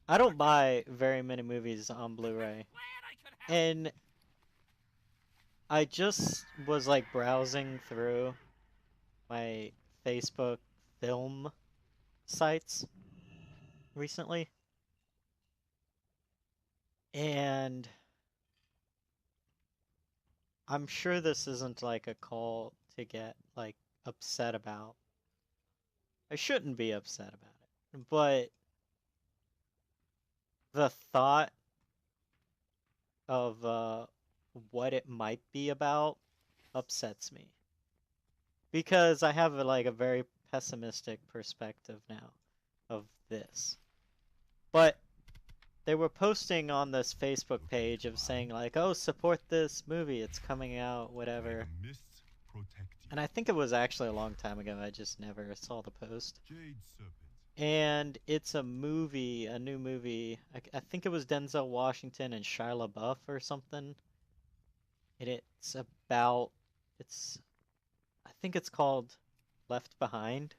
I don't buy very many movies on Blu-ray, and I just was like browsing through my Facebook film sites recently, and I'm sure this isn't like a call to get like upset about. I shouldn't be upset about it, but the thought of what it might be about upsets me because I have like a very pessimistic perspective now of this. But they were posting on this Facebook page of saying like, "Oh, support this movie. It's coming out, whatever." And I think it was actually a long time ago. I just never saw the post. And it's a movie, a new movie. I think it was Denzel Washington and Shia LaBeouf or something. And it's I think it's called Left Behind.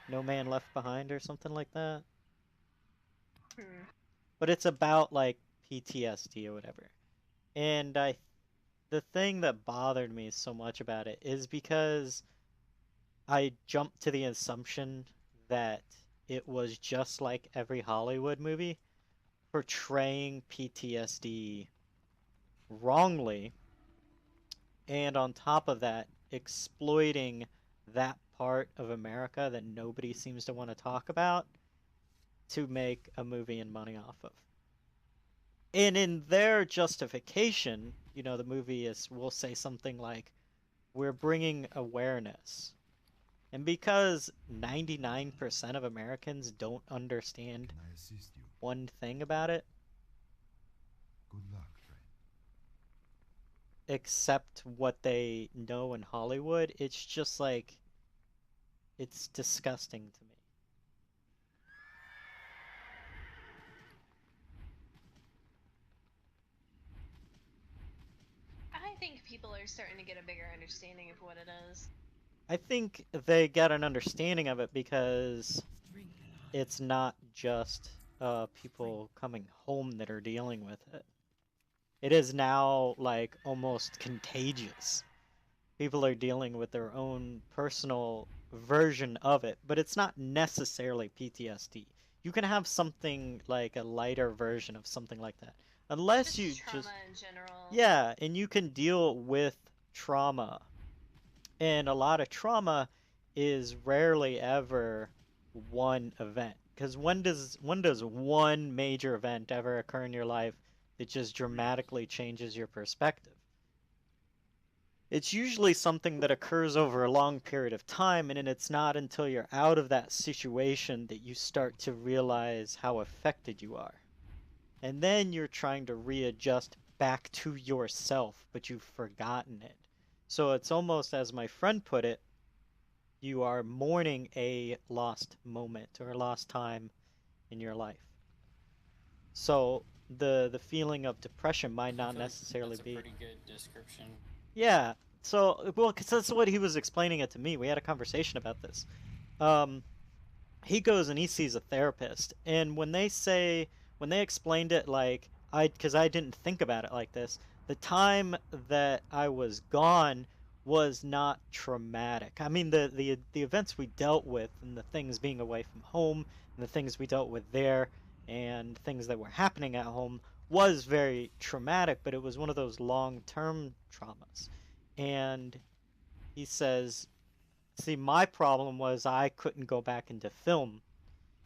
No Man Left Behind or something like that. Hmm. But it's about like PTSD or whatever. And the thing that bothered me so much about it is because I jumped to the assumption that it was just like every Hollywood movie portraying PTSD wrongly, and on top of that, exploiting that part of America that nobody seems to want to talk about to make a movie and money off of. And in their justification, the movie will say something like, we're bringing awareness. And because 99% of Americans don't understand Can I assist you? one thing about it, Good luck, friend. except what they know in Hollywood, it's just like, it's disgusting to me. I think people are starting to get a bigger understanding of what it is. I think they get an understanding of it because it's not just people coming home that are dealing with it. It is now like almost contagious. People are dealing with their own personal version of it, but it's not necessarily PTSD. You can have something like a lighter version of something like that. Unless you Just trauma just, in general. yeah, and you can deal with trauma. And a lot of trauma is rarely ever one event. Because when does one major event ever occur in your life that just dramatically changes your perspective? It's usually something that occurs over a long period of time, and then it's not until you're out of that situation that you start to realize how affected you are. And then you're trying to readjust back to yourself, but you've forgotten it. So it's almost, as my friend put it, you are mourning a lost moment or a lost time in your life. So the feeling of depression might I not feel like necessarily that's a be. pretty good description. Yeah. So, well, 'cause that's what he was explaining it to me. We had a conversation about this. Um, he goes and he sees a therapist, and when they explained it, like, because I didn't think about it like this, the time that I was gone was not traumatic. I mean, the events we dealt with and the things being away from home and the things we dealt with there and things that were happening at home was very traumatic, but it was one of those long-term traumas. And he says, see, my problem was I couldn't go back into film.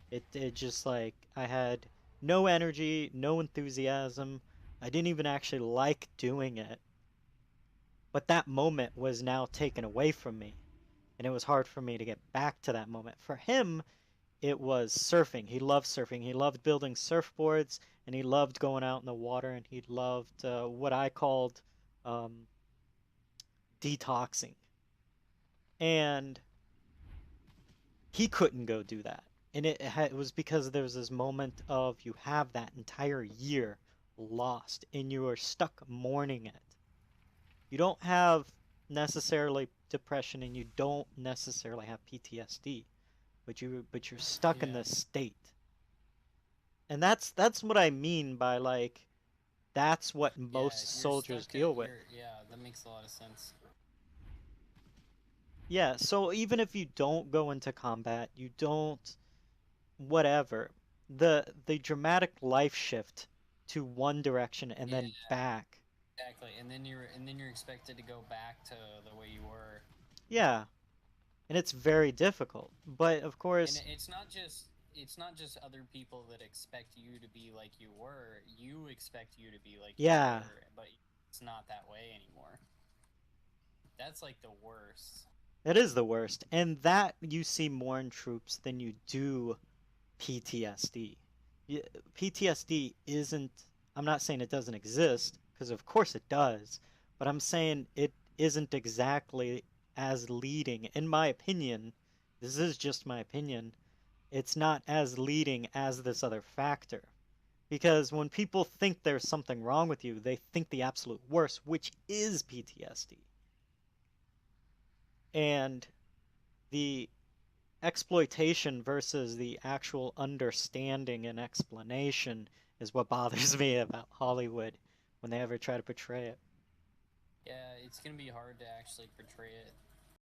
It just like I had no energy, no enthusiasm. I didn't even actually like doing it. But that moment was now taken away from me, and it was hard for me to get back to that moment. For him, it was surfing. He loved surfing. He loved building surfboards, and he loved going out in the water, and he loved what I called um, detoxing. And he couldn't go do that. And it was because there was this moment of you have that entire year lost and you are stuck mourning it. You don't have necessarily depression and you don't necessarily have PTSD, but you're stuck in Yeah. this state. And that's what I mean by like that's what Yeah, most you're soldiers stuck deal at with. your yeah, that makes a lot of sense. Yeah, so even if you don't go into combat, you don't whatever, the dramatic life shift to one direction and Yeah, then back. exactly. And then you're expected to go back to the way you were. Yeah, and it's very difficult. But of And course, it's not just other people that expect you to be like you were. You expect you to be like you yeah, were, but it's not that way anymore. That's like the worst. it is the worst. And that you see more in troops than you do PTSD. PTSD isn't, I'm not saying it doesn't exist, because of course it does, but I'm saying it isn't exactly as leading, in my opinion. This is just my opinion. It's not as leading as this other factor. Because when people think there's something wrong with you, they think the absolute worst, which is PTSD. And the exploitation versus the actual understanding and explanation is what bothers me about Hollywood when they ever try to portray it. Yeah, it's gonna be hard to actually portray it